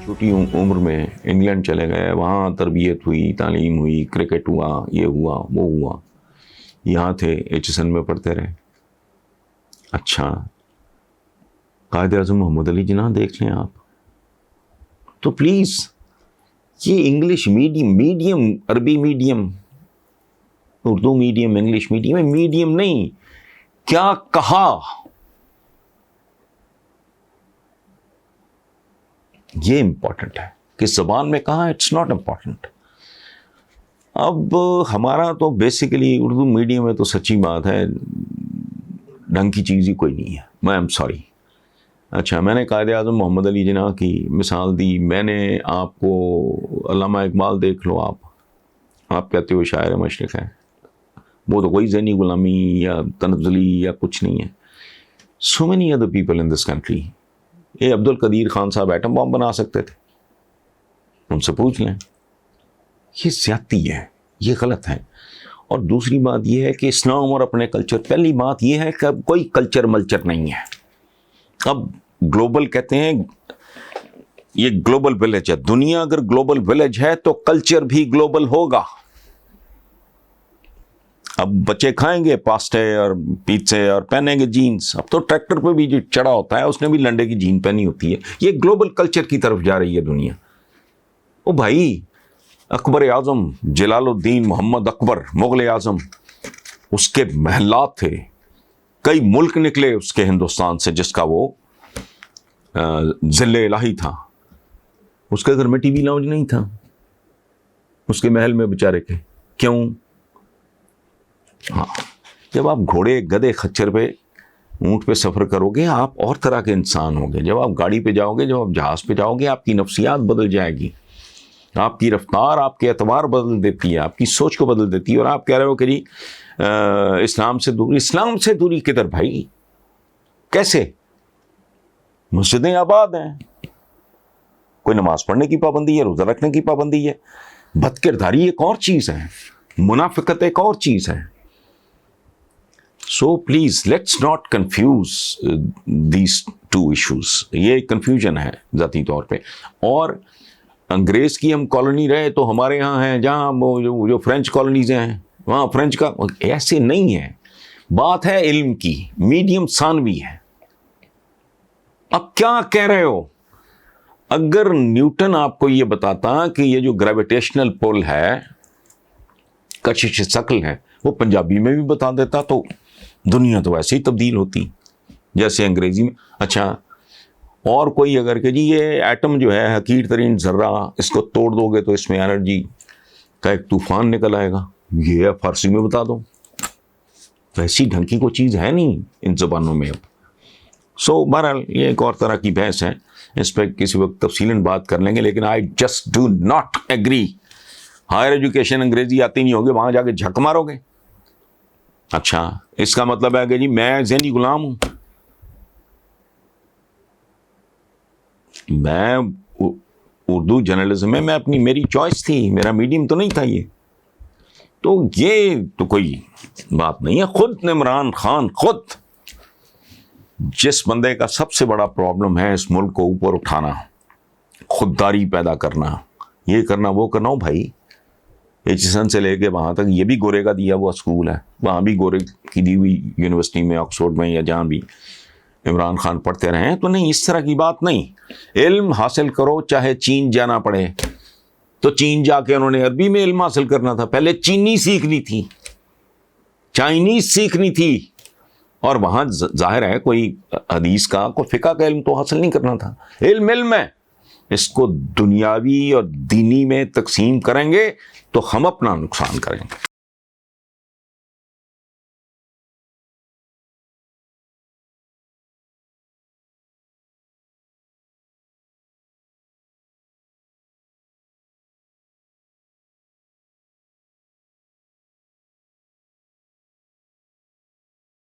چھوٹی عمر میں انگلینڈ چلے گئے, وہاں تربیت ہوئی, تعلیم ہوئی, کرکٹ ہوا, یہ ہوا وہ ہوا, یہاں تھے HSN میں پڑھتے رہے. اچھا, قائد اعظم محمد علی جناح دیکھ لیں آپ. تو پلیز یہ انگلش میڈیم عربی medium, Urdu medium, English medium نہیں, کیا کہا, یہ امپورٹنٹ ہے. کس زبان میں کہا, اٹس ناٹ امپورٹنٹ. اب ہمارا تو بیسیکلی اردو میڈیم ہے, تو سچی بات ہے ڈھنگ کی چیز ہی کوئی نہیں ہے. میں ایم سوری. اچھا, میں نے قائد اعظم محمد علی جناح کی مثال دی. میں نے آپ کو علامہ اقبال دیکھ لو, آپ کہتے ہو شاعر مشرق ہے, وہ تو کوئی ذہنی غلامی یا تنزلی یا کچھ نہیں ہے. So many other people in this country. یہ عبد القدیر خان صاحب ایٹم بم بنا سکتے تھے, ان سے پوچھ لیں. یہ زیادتی ہے, یہ غلط ہے. اور دوسری بات یہ ہے کہ اسلام اور اپنے کلچر, پہلی بات یہ ہے کہ اب کوئی کلچر ملچر نہیں ہے. اب گلوبل کہتے ہیں, یہ گلوبل ولیج ہے. دنیا اگر گلوبل ولیج ہے تو کلچر بھی گلوبل ہوگا. اب بچے کھائیں گے پاستے اور پیزے اور پہنیں گے جینز. اب تو ٹریکٹر پہ بھی جو چڑھا ہوتا ہے اس نے بھی لنڈے کی جین پہنی ہوتی ہے. یہ گلوبل کلچر کی طرف جا رہی ہے دنیا. او بھائی, اکبر اعظم جلال الدین محمد اکبر مغل اعظم, اس کے محلات تھے, کئی ملک نکلے اس کے ہندوستان سے جس کا وہ ذل الہی تھا. اس کے گھر میں ٹی وی لاؤنج نہیں تھا, اس کے محل میں بیچارے کے. کیوں؟ ہاں, جب آپ گھوڑے گدے خچر پہ اونٹ پہ سفر کرو گے آپ اور طرح کے انسان ہوں گے. جب آپ گاڑی پہ جاؤ گے, جب آپ جہاز پہ جاؤ گے, آپ کی نفسیات بدل جائے گی, آپ کی رفتار, آپ کے اعتبار بدل دیتی ہے, آپ کی سوچ کو بدل دیتی ہے. اور آپ کہہ رہے ہو کہ جی اسلام سے دوری. اسلام سے دوری کدھر بھائی, کیسے؟ مسجدیں آباد ہیں, کوئی نماز پڑھنے کی پابندی ہے, روزہ رکھنے کی پابندی ہے. بد کرداری ایک اور چیز ہے, منافقت ایک اور چیز ہے. So please let's not confuse these two issues. یہ کنفیوژن ہے ذاتی طور پہ. اور انگریز کی ہم کالونی رہے تو ہمارے یہاں ہیں, جہاں جو فرینچ کالونیز ہیں وہاں فرینچ کا, ایسے نہیں ہے. بات ہے علم کی, میڈیم ثانوی ہے. اب کیا کہہ رہے ہو؟ اگر نیوٹن آپ کو یہ بتاتا کہ یہ جو گریویٹیشنل پول ہے, کشش ثقل ہے, وہ پنجابی میں بھی بتا دیتا تو دنیا تو ایسے ہی تبدیل ہوتی جیسے انگریزی میں. اچھا, اور کوئی اگر کہ جی یہ ایٹم جو ہے حقیر ترین ذرہ, اس کو توڑ دو گے تو اس میں انرجی کا ایک طوفان نکل آئے گا, یہ فارسی میں بتا دو. ویسی ڈھنگ کی کوئی چیز ہے نہیں ان زبانوں میں. سو بہرحال یہ ایک اور طرح کی بحث ہے, اس پہ کسی وقت تفصیلاً بات کر لیں گے. لیکن I just do not agree. Higher education انگریزی آتی نہیں ہوگی, وہاں جا کے جھک مارو گے. اچھا, اس کا مطلب ہے کہ جی میں ذہنی غلام ہوں. میں اردو جرنلزم میں میری چوائس تھی, میرا میڈیم تو نہیں تھا یہ. تو یہ تو کوئی بات نہیں ہے. خود عمران خان, خود جس بندے کا سب سے بڑا پرابلم ہے اس ملک کو اوپر اٹھانا, خودداری پیدا کرنا, یہ کرنا وہ کرنا. ہو بھائی, HSN سے لے کے وہاں تک یہ بھی گورے کا دیا ہوا اسکول ہے, وہاں بھی گورے کی دی ہوئی یونیورسٹی میں, آکسفورڈ میں یا جہاں بھی عمران خان پڑھتے رہے ہیں. تو نہیں, اس طرح کی بات نہیں. علم حاصل کرو چاہے چین جانا پڑے. تو چین جا کے انہوں نے عربی میں علم حاصل کرنا تھا, پہلے چینی سیکھنی تھی, چائنیز سیکھنی تھی. اور وہاں ظاہر ہے کوئی حدیث کا, کوئی فقہ کا علم تو حاصل نہیں کرنا تھا. علم ہے. اس کو دنیاوی اور دینی میں تقسیم کریں گے تو ہم اپنا نقصان کریں گے.